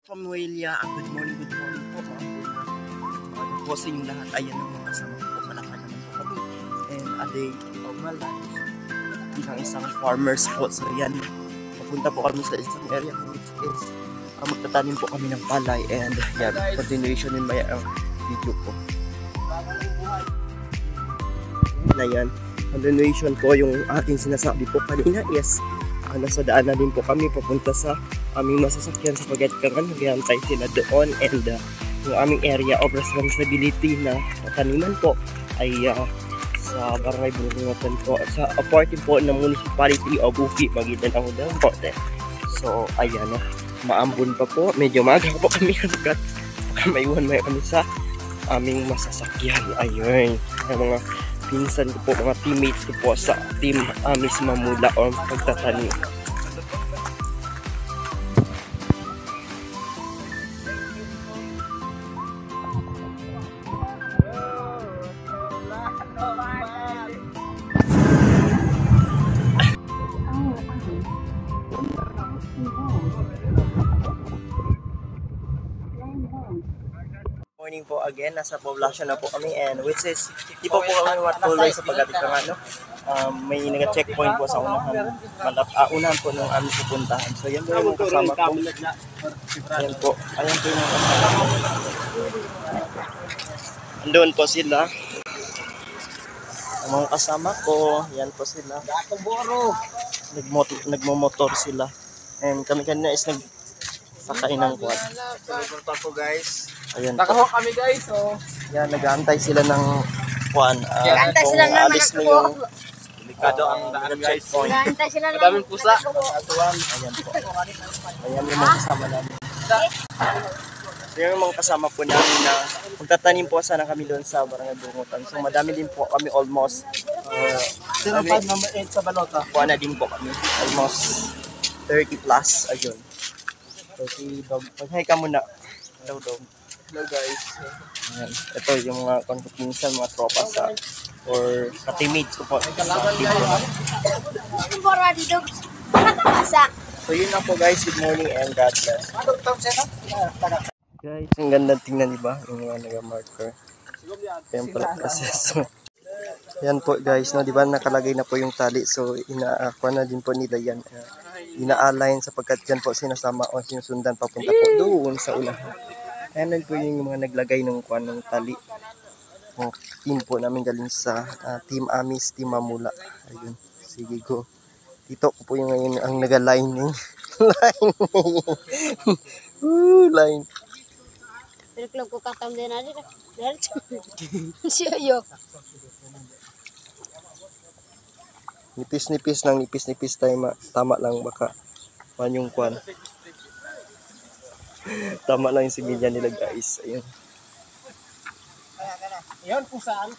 From Noelia, good morning po mga puna. Po sa inyong lahat, ayan ang mga kasama ko, malakad naman po kami. And a day of my life, bilang isang farmers po. So yan, papunta po kami sa isang area which is magtatanim po kami ng palay. And yan, continuation in my video po. Na yan, continuation po yung ating sinasabi po kanina is nasa daan na din po kami papunta sa aming masasakyan sa Pagkatkangan. Nagihantay sila doon and yung aming area of responsibility na taniman po ay sa Barangay Burungotan po, sa party po ng Municipality of Uki, Maguindanao daw po. So ayan, maambon pa po, medyo maga po kami hanggat maiwan kami sa aming masasakyan. Ayun, yung mga pinsan ko po, mga teammates ko po sa team Amis Mamula o pagtatanim. Morning po again, nasa poblasyon na po kami and which is di po kami matuloy sa Pagkatkangan, no? May nag-checkpoint po sa unahan po ng aming pupuntahan. So yan po yung kasama ko. Ayan po yung kasama ko. Andun po sila. Ang mga kasama ko, yan po sila. Nagmo-motor sila. And kami kanina is nagsakain ng quad. Nagpunta po guys. Ayan po. Nakahawak kami guys, oh. Yan, nag-aantay sila ng kuan. Nag-aantay sila ng alis na yung Delikado ang daan guys. Nag-aantay sila ng Madaming pusa. Ayan po. Ayan yung mga kasama namin. So yung mga kasama po namin na magtatanim po sana kami doon sa Barangay Burungotan. So madami din po kami, almost 05 number 8 sa balota. kuha na din po kami. Almost 30 plus. Ayun. So si Dog, mag-hi ka muna. Hello Dog. Hello guys. Ayan. Ito yung mga konkutinsan, mga tropa sa or ka-teammates ko po sa team ko. So yun lang po guys, good morning and God bless. Guys, ang ganda tingnan, diba? Yung mga naga-marker. Template proseso. Yan po guys, no, diba nakalagay na po yung tali. So ina-aqua na din po nila yan. Ina-align sapagkat yan po sinasama o sinusundan papunta po doon sa unahan. Ayan po yung mga naglagay ng kuan ng tali. Yung team po namin galing sa Team Amis, Team Mamula. Ayun, sige go. Dito ko po yung ngayon ang naga-lining. Line. Pero ko katam din na dito. Siyo. Nipis-nipis lang, nipis-nipis tayo. Tama lang baka man yung kuan. Tama lang yung similya nila guys. Ayun. Yan kung saan.